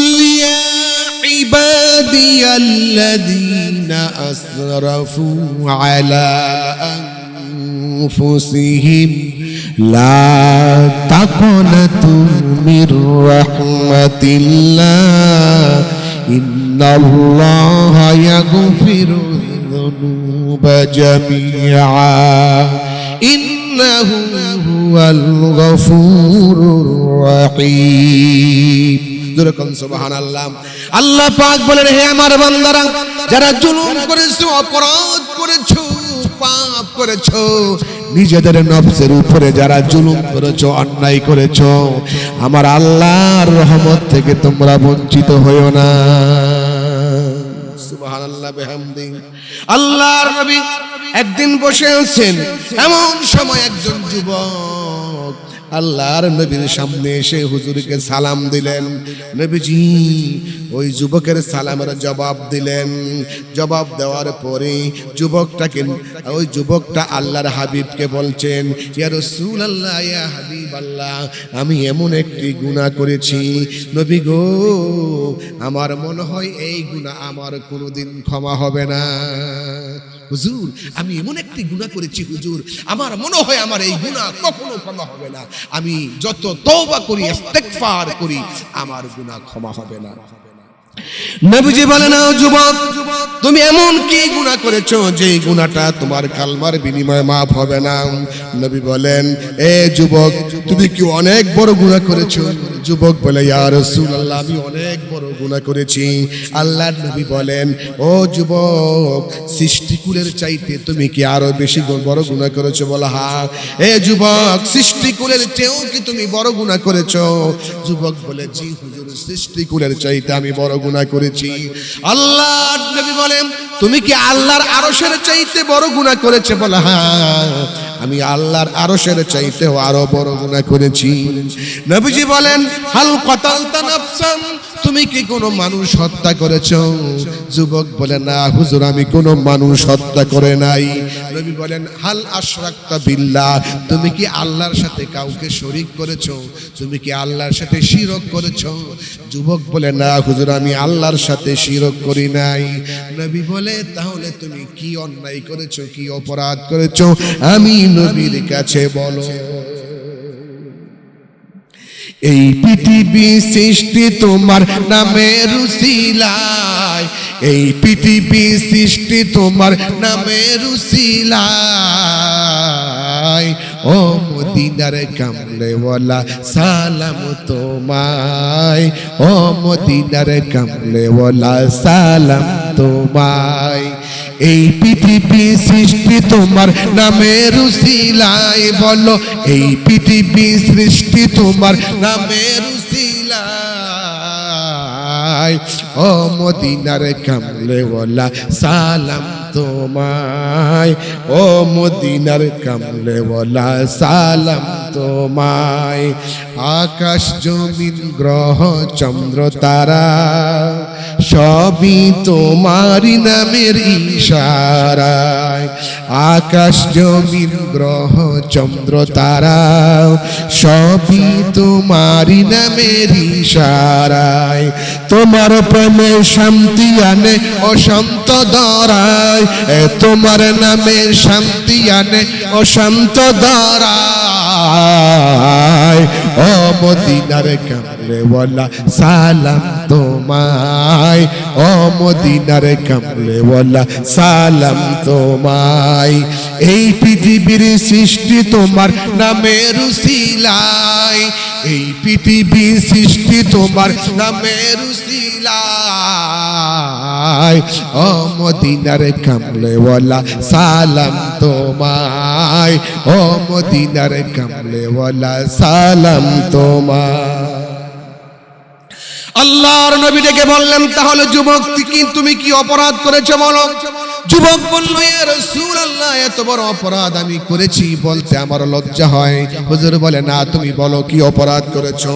قل يا عبادي الذين أسرفوا على أنفسهم لا تقنطوا من رحمة الله إن الله يغفر الذنوب جميعا إنه هو الغفور الرحيم সুবহানাল্লাহ। আল্লাহ পাক বলেন, হে আমার বান্দারা, যারা জুলুম করেছো, অপরাধ করেছো, পাপ করেছো, নিজেদের নফসের উপরে যারা জুলুম করেছো, অন্যায় করেছো, আমার আল্লাহর রহমত থেকে তোমরা বঞ্চিত হইও না। সুবহানাল্লাহ বিহামদি। আল্লাহর নবী একদিন বসে আছেন, এমন সময় একজন যুবক আল্লাহর নবীর সামনে এসে হুজুরকে সালাম দিলেন। নবীজি ওই যুবকের সালামের জবাব দিলেন। জবাব দেওয়ার পরে ওই যুবকটা আল্লাহর হাবিবকে বলছেন, ইয়া রাসূলুল্লাহ, ইয়া হাবিবাল্লাহ, আমি এমন একটি গুনাহ করেছি নবী গো, আমার মনে হয় এই গুনাহ আমার কোনোদিন ক্ষমা হবে না। হুজুর, আমি এমন একটি গুনাহ করেছি হুজুর, আমার মনে হয় আমার এই গুনাহ কখনো ক্ষমা হবে না। আমি যত তওবা করি, ইস্তেগফার করি, আমার গুনাহ ক্ষমা হবে না। নবীজি বলেন, ও যুবক, তুমি এমন কি গুনাহ করেছো যে গুনাহটা তোমার কালমার বিনিময়ে মাফ হবে না? নবী বলেন, এ যুবক, তুমি কি অনেক বড় গুনাহ করেছো? যুবক বলে, ইয়া রাসূলুল্লাহ, আমি অনেক বড় গুনাহ করেছি। আল্লাহর নবী বলেন, ও যুবক, সৃষ্টিকুলের চাইতে তুমি কি আরো বেশি বড় গুনাহ করেছো? বলা, হ্যাঁ। এ যুবক, সৃষ্টিকুলের চেয়েও কি তুমি বড় গুনাহ করেছো? যুবক বলে, জি হুজুর, সৃষ্টিকুলের চাইতে আমি বড় গুনাহ করেছি। আল্লাহর নবী বলেন, তুমি কি আল্লাহর আরশের চাইতে বড় গুনাহ করেছো? বলা, হ্যাঁ, আমি আল্লাহর আরশের চাইতেও আরো বড় গুনাহ করেছি। নবীজি বলেন, হাল কাতালতা নাফসান, তুমি কি কোনো মানুষ হত্যা করেছো? যুবক বলে, না হুজুর, আমি কোনো মানুষ হত্যা করে নাই। নবী বলেন, হাল আশরাকতা বিল্লাহ, তুমি কি আল্লাহর সাথে কাউকে শরীক করেছো? তুমি কি আল্লাহর সাথে শিরক করেছো? যুবক বলে, না হুজুর, আমি আল্লাহর সাথে শিরক করি নাই। নবী বলে, তাহলে তুমি কি অন্যায় করেছো, কি অপরাধ করেছো? আমি নবীর কাছে বলো। এই পৃথিবী সৃষ্টি তোমার নামের উসিলায়, এই পৃথিবী সৃষ্টি তোমার নামের উসিলায়, ও মদিনার কামলেওয়ালা সালাম তোমায়, ও মদিনার কামলেওয়ালা সালাম তোমায়। এই পৃথিবী সৃষ্টি তোমার নামের উসিলায়, বলো, এই পৃথিবী সৃষ্টি তোমার নামের উসিলায়, ও মদিনার কামলেওয়ালা সালাম তোমায়, ও মদিনার কামলেওয়ালা সালাম তোমায়। আকাশ জমিন গ্রহ চন্দ্র তারা সবই তোমারি নামের ইশারায়, আকাশ জমিন গ্রহ চন্দ্র তারা সবই তোমারি নামের ইশারায়। তোমার প্রেমে শান্তি আনে অশান্ত দরায়, তোমার নামে শান্তি আনে অশান্ত দরায়, ও মদিনার কামলেওয়ালা সালাম তোমায়, ও মদিনার কামলেওয়ালা সালাম তোমায়। এই পৃথিবীর সৃষ্টি তোমার নামের উসিলায়, এই পৃথিবীর সৃষ্টি তোমার নামের উসিলায়, ও মদিনার কামলেওয়ালা সালাম তোমায়, ও মদিনার কামলেওয়ালা সালাম তোমায়। আল্লাহর নবী ডেকে বললেন, তাহলে যুবক, তুমি কি অপরাধ করেছো বলো? যুবক বলল, ইয়া রাসূলুল্লাহ, এত বড় অপরাধ আমি করেছি বলতে আমার লজ্জা হয়। হুজুর বলে, না, তুমি বলো কি অপরাধ করেছো।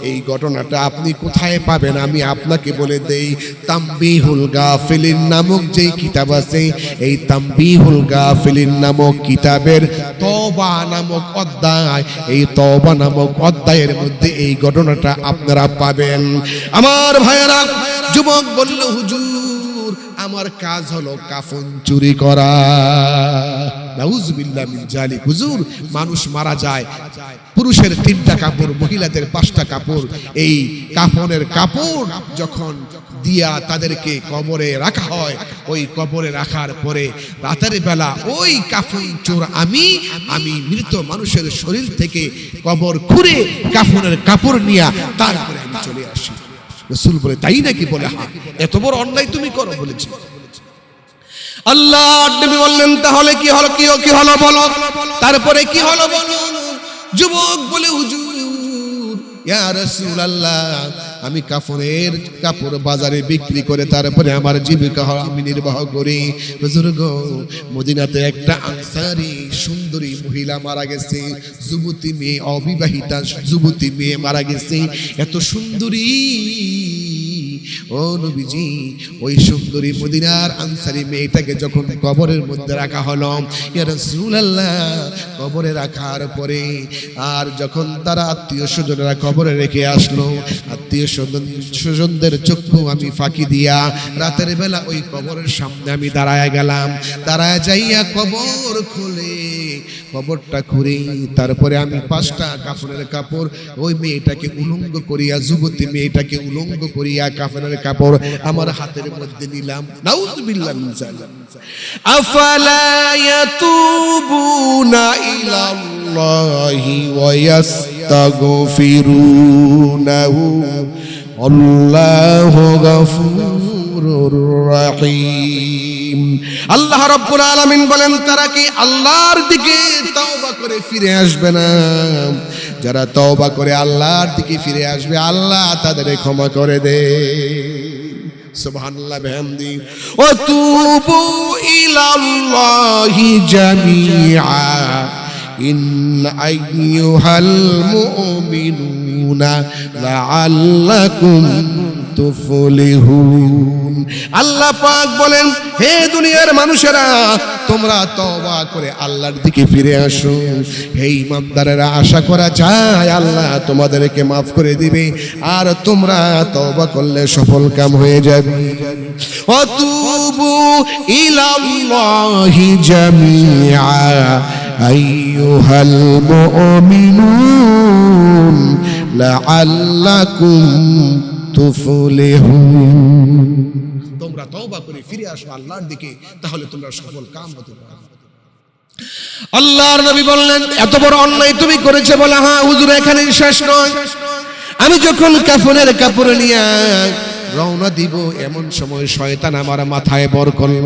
এই ঘটনাটা আপনি কোথায় পাবেন আমি আপনাকে বলে দেই। তামবিহুল গাফিলিন নামক যেই কিতাব আছে, এই তামবিহুল গাফিলিন নামক কিতাবের তওবা নামক অধ্যায়, এই তওবা নামক অধ্যায়ের মধ্যে এই ঘটনাটা আপনারা পাবেন। আমার ভাইয়েরা, যুবক বলল, হুজুর, আমার কাজ হলো কাফন চুরি করা। নাউযুবিল্লাহ মিন যালিক। হুজুর, মানুষ মারা যায়, পুরুষের 3টা কাপড়, মহিলাদের 5টা কাপড়, এই কাফনের কাপড় যখন দিয়া তাদেরকে কবরে রাখা হয়, ওই কবরে রাখার পরে রাতের বেলা ওই কাফন চোর আমি মৃত মানুষের শরীর থেকে কবর খুঁড়ে কাফনের কাপড় নিয়ে তারপরে আমি চলে আসি। রাসূল বলে, তাই নাকি? বলে, হ্যাঁ। এত বড় অন্যায় তুমি করো বলেছি। আল্লাহ নবী বললেন, তাহলে কি হলো, কি হলো বলো। তারপরে কি হলো বলো। যুবক বলে, হুজুর, ইয়া রাসূলুল্লাহ, আমি কাফনের কাপড় বাজারে বিক্রি করে তারপরে আমার জীবিকা আমি নির্বাহ করি। হুজুর গো, মদিনাতে একটা আনসারী সুন্দরী মহিলা মারা গেছে, যুবতী মেয়ে, অবিবাহিতা যুবতী মেয়ে মারা গেছে। এত সুন্দরী, ও নবীজি, ওই সুন্দরী মদিনার আনসারী মেয়েটাকে যখন কবরের মধ্যে রাখা হলো, ইয়া রাসূলুল্লাহ, কবরে রাখার পরে আর যখন তারা আত্মীয় স্বজনেরা কবরে রেখে আসলো, আত্মীয় স্বজনদের চক্ষু আমি ফাঁকি দিয়া রাতের বেলা ওই কবরের সামনে আমি দাঁড়ায় গেলাম। দাঁড়ায় যাইয়া কবর খুলে কবরটা খুঁড়ে তারপরে আমি 5টা কাফনের কাপড় ওই মেয়েটাকে উলঙ্গ করিয়া, যুবতী মেয়েটাকে উলঙ্গ করিয়া কাফনের কাপড় আমার হাতের মধ্যে নিলাম। নাউযুবিল্লাহ মিন যালিক। আফালা ইয়াতুবুনা ইলাল্লাহি ওয়া ইয়াস্তাগফিরুনাহু আল্লাহু গফুরুর রহিম। আল্লাহ রাব্বুল আলামিন বলেন, তারা কি আল্লাহর দিকে তওবা করে ফিরে আসবে না? যারা তওবা করে আল্লাহর দিকে ফিরে আসবে, আল্লাহ তাদের ক্ষমা করে দেয়। সুবহানাল্লাহ বিহামদি। ওয়া তুবু ইলাল্লাহি জামিআ ইন আইয়ুহাল মুমিনুনা লাআল্লাকুম তুফলিহুন। আল্লাহ পাক বলেন, হে দুনিয়ার মানুষেরা, তোমরা তওবা করে আল্লাহর দিকে ফিরে আসো। হে ইমানদারেরা, আশা করা যায় আল্লাহ তোমাদেরকে মাফ করে দিবে, আর তোমরা তওবা করলে সফল কাম হয়ে যাবে। ওয়া তুবু ইলাল্লাহি জামিআ আইয়ুহাল মুমিনুন লাআল্লাকুম তুফলিহুন। তোমরা তওবা করে ফিরে আসো আল্লাহর দিকে, তাহলে তোমরা সফল কাম হতে পারবে। আল্লাহর নবী বললেন, এত বড় অন্যায় তুমি করেছে বলে, হ্যাঁ হুজুর, এখানেই শেষ নয়। আমি যখন কাফনের কাপড় নিয়ে রওনা দিব, এমন সময় শয়তান আমার মাথায় বর করল।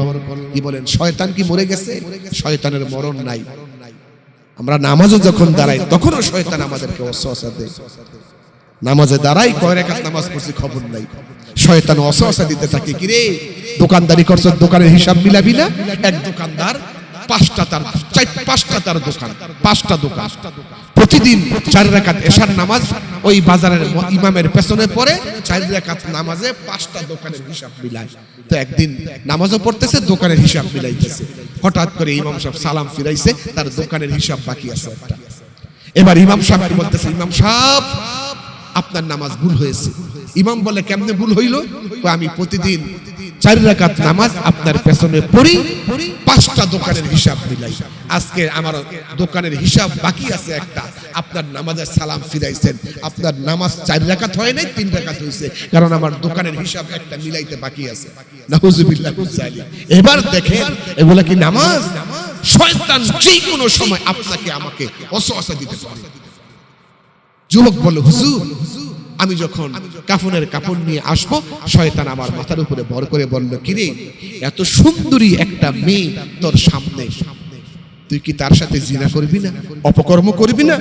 কি বলেন, শয়তান কি মরে গেছে? শয়তানের মরণ নাই। আমরা নামাজে যখন দাঁড়াই তখনও শয়তান আমাদেরকে ওয়াসওয়াসা দেয়। নামাজে দাঁড়াই, কয় রাকাত নামাজ পড়ছি খবর নাই, শয়তান ওয়াসওয়াসা দিতে থাকে, কি রে দোকানদারি করছ, দোকানের হিসাব মিলাবি না? এক দোকানদার 5টা তার দোকান, 5টা দোকান, প্রতিদিন 4 রাকাত এশার নামাজ ওই বাজারের ইমামের পেছনে পড়ে, 4 রাকাত নামাজে 5টা দোকানের হিসাব মিলায়। তো একদিন নামাজও পড়তেছে, দোকানের হিসাব মিলাইতেছে। হঠাৎ করে ইমাম সাহেব সালাম ফিরাইছে, তার দোকানের হিসাব বাকি আছে একটা। এবার ইমাম সাহেব বলতেছে, ইমাম সাহেব, আপনার নামাজ ভুল হয়েছে। ইমাম বলে, কেমনে ভুল হইল? আমি প্রতিদিন 4 রাকাত নামাজ আপনার পেছনে পড়ি, 5টা দোকানের হিসাব মিলাই। আজকে আমার দোকানের হিসাব বাকি আছে একটা। আপনার নামাজের সালাম ফিরাইছেন, আপনার নামাজ 4 রাকাত হয় নাই, 3 রাকাত হয়েছে, কারণ আমার দোকানের হিসাব একটা মিলাইতে বাকি আছে। নাউযুবিল্লাহ মিন যালিক। এবার দেখেন, এগুলা কি নামাজ? শয়তান যে কোনো সময় আপনাকে আমাকে ওয়াসওয়াসা দিতে পারে। যুবক বলে, হুজুর, আমি যখন কাফনের কাপড় নিয়ে আসবো, শয়তান আমার মাথার উপরে ভর করে বলল, কিরে, এত সুন্দরী একটা মেয়ে তোর সামনে, তুই কি তার সাথে জিনা করবি না, অপকর্ম করবি না?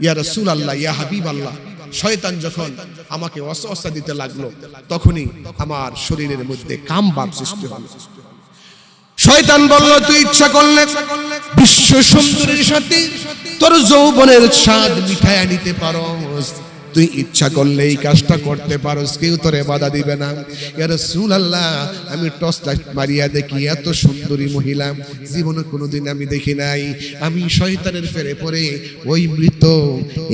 ইয়া রাসূলুল্লাহ, ইয়া হাবিবাল্লাহ, শয়তান যখন আমাকে ওয়াসওয়াসা দিতে লাগলো, তখনই আমার শরীরের মধ্যে কাম ভাব সৃষ্টি হলো। শয়তান বলল তুই ইচ্ছা করলে বিশ্ব সুন্দরীর সাথে তোর যৌবনের স্বাদ মিঠাইয়া নিতে পারোস, তুই ইচ্ছা করলে এই কাজটা করতে পারোস, কেউ তোরে বাধা দিবে না। ইয়া রাসূলুল্লাহ, আমি টর্চ লাইট মারিয়া দেখি এত সুন্দরী মহিলা জীবনে কোনোদিন আমি দেখি নাই। আমি শয়তানের ফেরে পড়ে ওই মৃত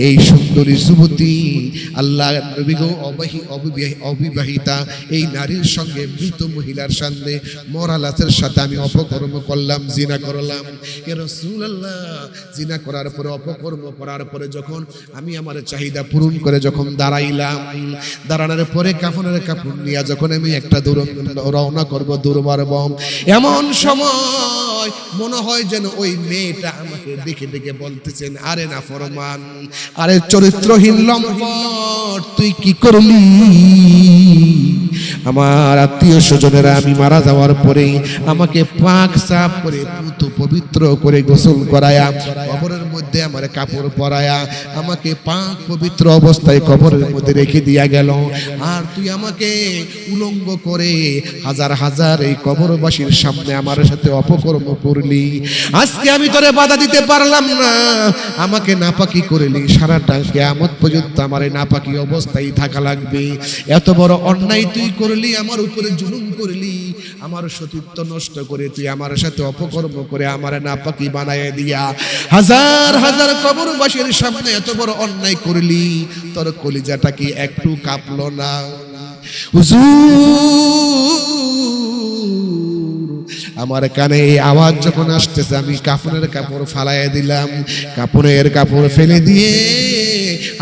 এই সুন্দরী যুবতী আল্লাহ নবী গো অবিবাহিতা এই নারীর সঙ্গে মৃত মহিলার সাথে মরা লাশের সাথে আমি অপকর্ম করলাম, জিনা করলাম। ইয়া রাসূলুল্লাহ, জিনা করার পরে অপকর্ম করার পরে যখন আমি আমার চাহিদা পূরণ করে যখন দাঁড়াইলাম, দাঁড়ানোর পরে কাফনের কাপড় নিয়ে যখন আমি একটা রওনা করব দূর মারব, এমন সময় মনে হয় যেন ওই মেয়েটা আমাকে দেখে দেখে বলতেছেন, আরে না ফরমান, আরে চরিত্রহীন লম্পট, তুই কি করলি? আমার আত্মীয় স্বজনেরা আমি মারা যাওয়ার পরে আমাকে পাক সাফ করে পুতু পবিত্র করে গোসল করায়া কবরের মধ্যে আমার কাপড় পরায়া আমাকে পাক পবিত্র অবস্থায় কবরের মধ্যে রেখে দিয়া গেল, আর তুই আমাকে উলঙ্গ করে হাজার হাজার এই কবরবাসীর সামনে আমার সাথে অপকর্ম করলি। আজকে আমি তোরে বাধা দিতে পারলাম না, আমাকে নাপাকি করলি, সারাটা কিয়ামত পর্যন্ত আমার নাপাকি অবস্থায় থাকা লাগবে। এত বড় অন্যায় তুই করলি, আমার উপরে জুলুম করলি, আমার সতীত্ব নষ্ট করে তুই আমার সাথে অপকর্ম করে আমার নাপাকি বানায় দিয়া হাজার হাজার কবরবাসীর সামনে এত বড় অন্যায় করলি, তোর কলিজাটা কি একটু কাঁপলো না? আমার কানে এই আওয়াজ যখন আসতেছে আমি কাফনের কাপড় ফালাইয়া দিলাম, কাপড়ের কাপড় ফেলে দিয়ে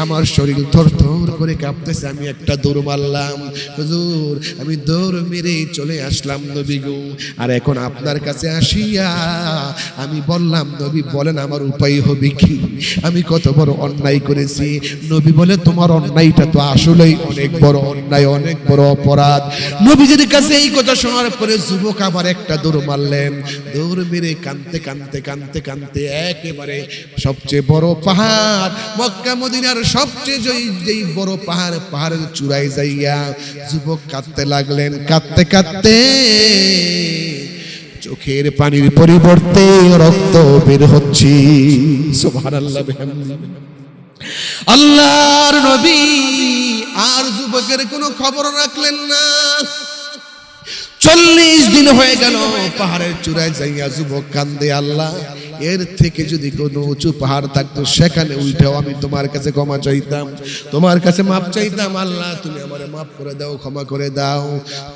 আমার শরীর থরথর করে কাঁপতেছে। আমি একটা দৌড় মারলাম, হুজুর আমি দৌড় মেরে চলে আসলাম নবী গো। আর এখন আপনার কাছে আসিয়া আমি বললাম, নবী বলেন আমার উপায় হবে কি? আমি কত বড় অন্যায় করেছি। নবী বলে, তোমার অন্যায়টা তো আসলেই অনেক বড় অন্যায়, অনেক বড় অপরাধ। নবীজির কাছে এই কথা শোনার পরে যুবক আবার একটা দৌড় মারলেন, দৌড় মেরে কাঁদতে কাঁদতে কাঁদতে কাঁদতে একেবারে সবচেয়ে বড় পাহাড় মক্কা মদিনার সবচেয়ে যেই বড় পাহাড়ের চূড়ায় যাইয়া যুবক কাঁদতে লাগলেন। কাঁদতে কাঁদতে চোখের পানির পরিবর্তে রক্ত বের হচ্ছে। সুবহানাল্লাহ বিহামদিহি। আল্লাহর নবী আর যুবকের কোনো খবর রাখলেন না। 40 দিন হয়ে গেল, পাহাড়ের চূড়ায় যাইয়া যুবক কান্দে, আল্লাহ এর থেকে যদি কোনো উঁচু পাহাড় থাকতো সেখানে উঠেও আমি তোমার কাছে ক্ষমা চাইতাম, তোমার কাছে মাপ চাইতাম। আল্লাহ তুমি আমারে মাফ করে দাও, ক্ষমা করে দাও।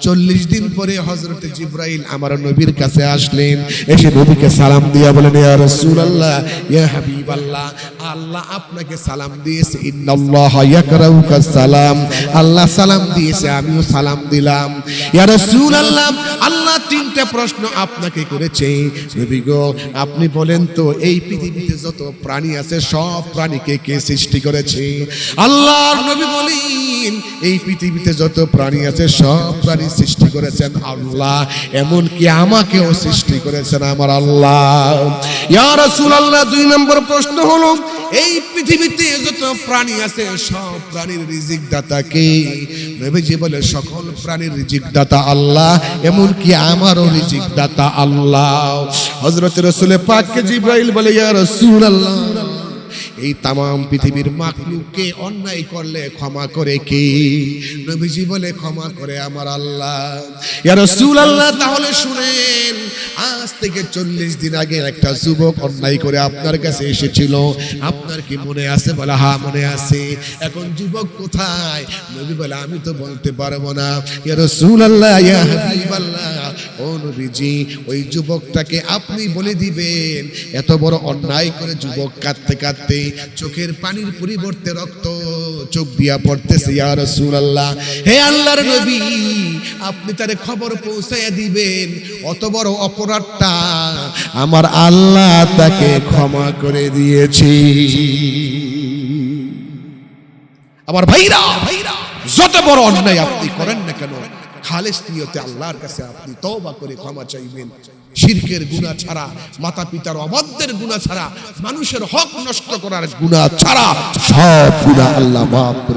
40 দিন পরে হযরতে জিবরাইল আমার নবীর কাছে আসলেন, এসে নবীকে সালাম দিয়া বলেন, ইয়া রাসূলুল্লাহ, ইয়া হাবিবাল্লাহ, আল্লাহ আপনাকে সালাম দিয়েছে। ইন্নাল্লাহা ইয়াকরাউকা সালাম, আল্লাহ সালাম দিয়েছে, আমিও সালাম দিলাম। ইয়া রাসূলুল্লাহ, আল্লাহ 3টা প্রশ্ন আপনাকে করেছে। নবী গো আপনি বলেন তো, এই পৃথিবীতে যত প্রাণী আছে সব প্রাণীকে কে সৃষ্টি করেছে? আল্লাহর নবী বলেন, এই পৃথিবীতে যত প্রাণী আছে সব প্রাণী সৃষ্টি করেছেন আল্লাহ, এমনকি আমাকেও সৃষ্টি করেছেন আমার আল্লাহ। ইয়া রাসূলুল্লাহ, 2 নম্বর প্রশ্ন হলো, এই পৃথিবীতে যত প্রাণী আছে সব প্রাণীর রিজিক দাতা কে? নবীজি বলে, সকল প্রাণীর রিজিক দাতা আল্লাহ, এমনকি আমারও রিজিক দাতা আল্লাহ। হযরত রাসূল পাককে জিবরাইল বলে, ইয়া রাসূলুল্লাহ, এই তামাম পৃথিবীর মাখলুককে অন্যায় করলে ক্ষমা করে কে? নবীজি বলে, ক্ষমা করে আমার আল্লাহ। ইয়া রাসূলুল্লাহ, তাহলে শুনেন, আজ থেকে 40 দিন আগে একটা যুবক অন্যায় করে আপনার কাছে এসেছিল, আপনার কি মনে আছে? বলে, হ্যাঁ মনে আছে। এখন যুবক কোথায়? নবী বলে, আমি তো বলতে পারবো না। ইয়া রাসূলুল্লাহ, ইয়া হাবিবাল্লাহ, ও নবীজি ওই যুবকটাকে আপনি বলে দিবেন। এত বড় অন্যায় করে যুবক কাঁদতে কাঁদতে চোখের পানির পরিবর্তে রক্ত চোখ দিয়া পড়তেছে। ইয়া রাসূলুল্লাহ, হে আল্লাহর নবী, আপনি তারে খবর পৌঁছায়া দিবেন, অত বড় অপরাধটা আমার আল্লাহ তাকে ক্ষমা করে দিয়েছি। আমার ভাইরা, যত বড় অন্যায় আপনি করেন না কেন, খালেস নিয়তে আল্লাহর কাছে আপনি তওবা করে ক্ষমা চাইবেন। শিরকের গুনাহ ছাড়া, মাতা পিতার অবাধ্যের গুনাহ ছাড়া, মানুষের হক নষ্ট করার গুনাহ ছাড়া সব গুনাহ আল্লাহ মাফ করে